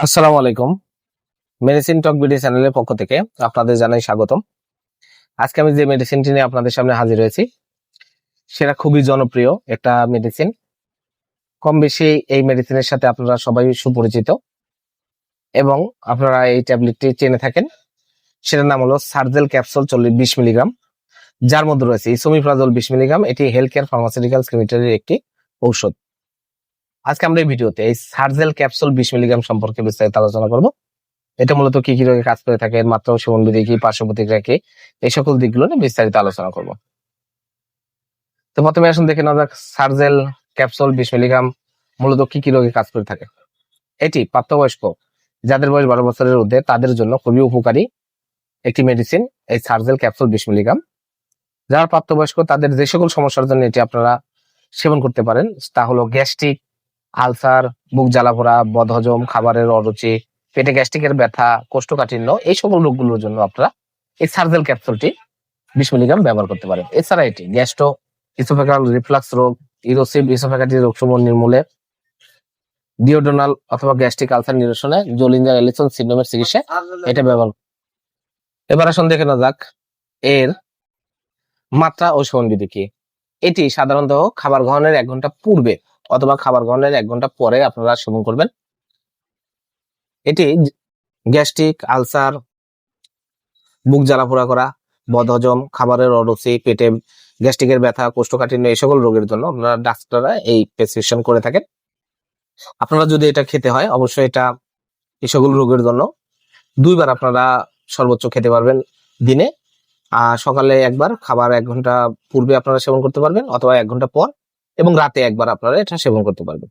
আসসালামু আলাইকুম। মেডিসিন টক বিডি চ্যানেলের পক্ষ থেকে আপনাদের জানাই স্বাগতম। আজকে আমি যে মেডিসিনটি নিয়ে আপনাদের সামনে হাজির হয়েছি সেটা খুবই জনপ্রিয় একটা মেডিসিন। কম বেশি এই মেডিসিনের সাথে আপনারা সবাই সুপরিচিত এবং আপনারা এই ট্যাবলেটটি চেনে থাকেন। সেটার নাম হলো সার্জেল ক্যাপসুল 20 মিলিগ্রাম, যার মধ্যে রয়েছে ইসোমিপ্রাজল 20 মিলিগ্রাম। এটি হেলথ কেয়ার ফার্মাসিউটিক্যালস লিমিটেডের একটি ঔষধ। আজকে আমরা এই ভিডিওতে এই সার্জেল ক্যাপসুল 20 মিলিগ্রাম সম্পর্কে বিস্তারিত আলোচনা করব। এটা মূলত কি কি রোগে কাজ করে থাকে, এর মাত্রা ও সেবন বিধি কি, পার্শ্ব প্রতিক্রিয়া কি, এই সকল দিকগুলো নিয়ে বিস্তারিত আলোচনা করব। তো প্রথমে আসুন দেখে নেওয়া যাক সার্জেল ক্যাপসুল 20 মিলিগ্রাম মূলত কি কি রোগে কাজ করে থাকে। এটি প্রাপ্তবয়স্ক যাদের বয়স 12 বছরের ঊর্ধ্বে তাদের জন্য খুবই উপকারী একটি মেডিসিন, এই সার্জেল ক্যাপসুল 20 মিলিগ্রাম। যারা প্রাপ্তবয়স্ক তাদের যে সকল সমস্যার জন্য এটি আপনারা সেবন করতে পারেন তা হলো গ্যাস্ট্রিক, আলসার, বুক জ্বালাপোড়া, বদহজম, খাবারের অরুচি, পেটে গ্যাস্ট্রিকের ব্যথা, কোষ্ঠকাঠিন্য, এই সকল রোগগুলোর জন্য আপনারা এই সার্জেল ক্যাপসুলটি 20 মিলিগ্রাম ব্যবহার করতে পারেন। এছাড়া এটি গ্যাস্ট্রো ইসোফেগাল রিফ্লাক্স রোগ, ইরোসিভ ইসোফেগাটিস রোগসমূহ নির্মূলে, ডিওডোনাল অথবা গ্যাস্ট্রিক আলসার নিরসনে, জোলিঞ্জার এলিসন সিন্ড্রোমের চিকিৎসায় এটা ব্যবহার। এবার আসুন দেখে নেওয়া যাক এর মাত্রা ও সেবন বিধি কি। এটি সাধারণত খাবার গ্রহণের 1 ঘন্টা পূর্বে অথবা খাবার গ্রহণের 1 ঘন্টা পরে আপনারা সেবন করবেন। এটি গ্যাস্ট্রিক, আলসার, বুক জ্বালাপোড়া করা, বদহজম, খাবারের অরুচি, পেটে গ্যাস্ট্রিকের ব্যথা, কোষ্ঠকাঠিন্য, এই সকল রোগের জন্য আপনারা ডাক্তাররা এই প্রেসক্রিপশন করে থাকেন। আপনারা যদি এটা খেতে হয় অবশ্যই এটা এই সকল রোগের জন্য 2 বার আপনারা সর্বোচ্চ খেতে পারবেন দিনে। সকালে একবার, খাবার 1 ঘন্টা পূর্বে আপনারা সেবন করতে পারবেন অথবা 1 ঘন্টা পর, এবং রাতে একবার আপনারা এটা সেবন করতে পারবেন।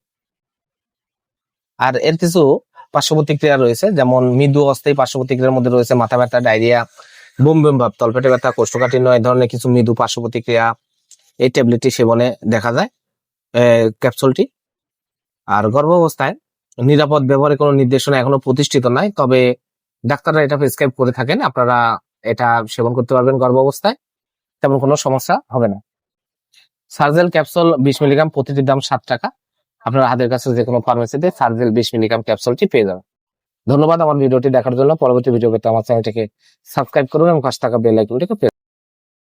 আর এর কিছু পার্শ্ব প্রতিক্রিয়া রয়েছে, যেমন মৃদু অস্থায়ী পার্শ্ব প্রতিক্রিয়ার মধ্যে রয়েছে মাথা ব্যথা, ডায়রিয়া, বমি বমি ভাব, তলপেটে ব্যথা, কোষ্ঠকাঠিন্য, এই ধরনের কিছু মৃদু পার্শ্ব প্রতিক্রিয়া এই ট্যাবলেটটি সেবনে দেখা যায় ক্যাপসুলটি। আর গর্ভাবস্থায় নিরাপদ ব্যবহারের কোনো নির্দেশনা এখনো প্রতিষ্ঠিত নাই, তবে ডাক্তাররা এটা প্রেসক্রাইব করে থাকেন। আপনারা এটা সেবন করতে পারবেন গর্ভাবস্থায়, তেমন কোনো সমস্যা হবে না। সার্জেল ক্যাপসুল 20 মিলিগ্রাম প্রতিটির দাম 7 টাকা। আপনারা হাতের কাছে যে কোনো ফার্মেসিতে সার্জেল 20 মিলিগ্রাম ক্যাপসুলটি পেয়ে যাবেন। ধন্যবাদ আমার ভিডিওটি দেখার জন্য। পরবর্তী ভিডিও পেতে আমার চ্যানেলটিকে সাবস্ক্রাইব করুন এবং পাশে থাকা বেল আইকনটিকে